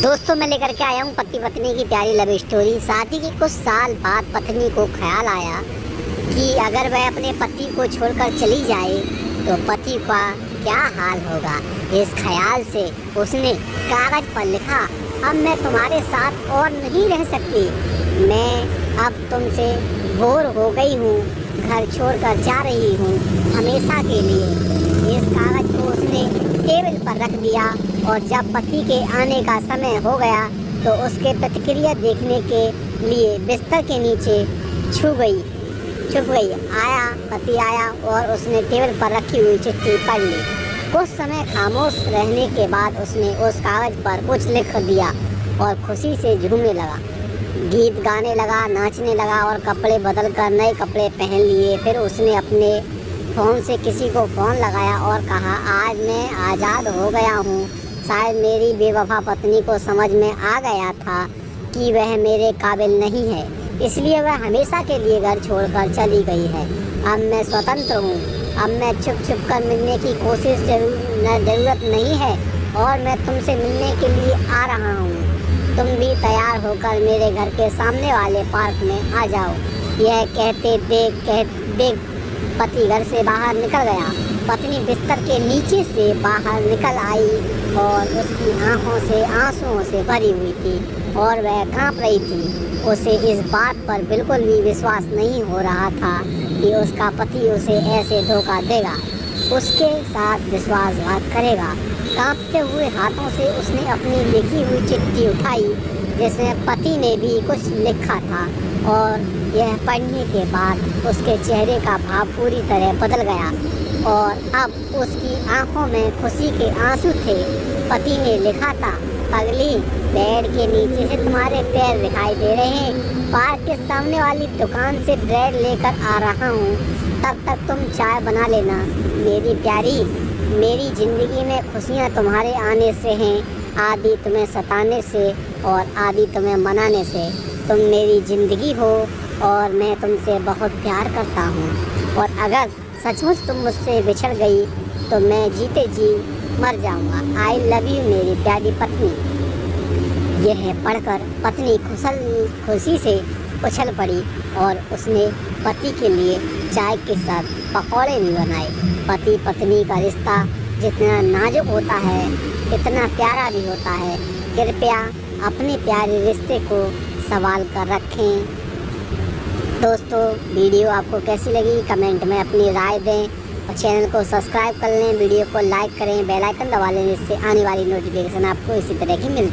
दोस्तों मैं लेकर के आया हूँ पति पत्नी की प्यारी लव स्टोरी। शादी के कुछ साल बाद पत्नी को ख्याल आया कि अगर वह अपने पति को छोड़कर चली जाए तो पति का क्या हाल होगा। इस ख्याल से उसने कागज पर लिखा, अब मैं तुम्हारे साथ और नहीं रह सकती, मैं अब तुमसे बोर हो गई हूँ, घर छोड़कर जा रही हूँ हमेशा के लिए। इस कागज को उसने टेबल पर रख दिया और जब पति के आने का समय हो गया तो उसके प्रतिक्रिया देखने के लिए बिस्तर के नीचे छुप गई। पति आया और उसने टेबल पर रखी हुई चिट्ठी पढ़ ली। कुछ समय खामोश रहने के बाद उसने उस कागज पर कुछ लिख दिया और खुशी से झूमने लगा, गीत गाने लगा, नाचने लगा और कपड़े बदल कर नए कपड़े पहन लिए। फिर उसने अपने फ़ोन से किसी को फ़ोन लगाया और कहा, आज मैं आज़ाद हो गया हूँ। शायद मेरी बेवफा पत्नी को समझ में आ गया था कि वह मेरे काबिल नहीं है, इसलिए वह हमेशा के लिए घर छोड़कर चली गई है। अब मैं स्वतंत्र हूँ, अब मैं छुप कर मिलने की कोशिश ज़रूरत नहीं है और मैं तुमसे मिलने के लिए आ रहा हूँ। तुम भी तैयार होकर मेरे घर के सामने वाले पार्क में आ जाओ। यह कहते देख पति घर से बाहर निकल गया। पत्नी बिस्तर के नीचे से बाहर निकल आई और उसकी आंखों से आंसुओं से भरी हुई थी और वह कांप रही थी। उसे इस बात पर बिल्कुल भी विश्वास नहीं हो रहा था कि उसका पति उसे ऐसे धोखा देगा, उसके साथ विश्वासघात करेगा। कांपते हुए हाथों से उसने अपनी लिखी हुई चिट्ठी उठाई जिसमें पति ने भी कुछ लिखा था और यह पढ़ने के बाद उसके चेहरे का भाव पूरी तरह बदल गया और अब उसकी आंखों में खुशी के आंसू थे। पति ने लिखा था, पगली, बेड के नीचे से तुम्हारे पैर दिखाई दे रहे हैं। पार्क के सामने वाली दुकान से ब्रेड लेकर आ रहा हूँ, तब तक तुम चाय बना लेना। मेरी प्यारी, मेरी ज़िंदगी में खुशियाँ तुम्हारे आने से हैं, आधी तुम्हें सताने से और आधी तुम्हें मनाने से। तुम मेरी ज़िंदगी हो और मैं तुमसे बहुत प्यार करता हूँ और अगर सचमुच तुम मुझसे बिछड़ गई तो मैं जीते जी मर जाऊँगा। आई लव यू मेरी प्यारी पत्नी। यह पढ़कर पत्नी खुशी से उछल पड़ी और उसने पति के लिए चाय के साथ पकौड़े भी बनाए। पति पत्नी का रिश्ता जितना नाजुक होता है इतना प्यारा भी होता है। कृपया अपने प्यारे रिश्ते को संभाल कर रखें। दोस्तों वीडियो आपको कैसी लगी कमेंट में अपनी राय दें और चैनल को सब्सक्राइब कर लें, वीडियो को लाइक करें, बेल आइकन दबा लें जिससे आने वाली नोटिफिकेशन आपको इसी तरह की मिलती है।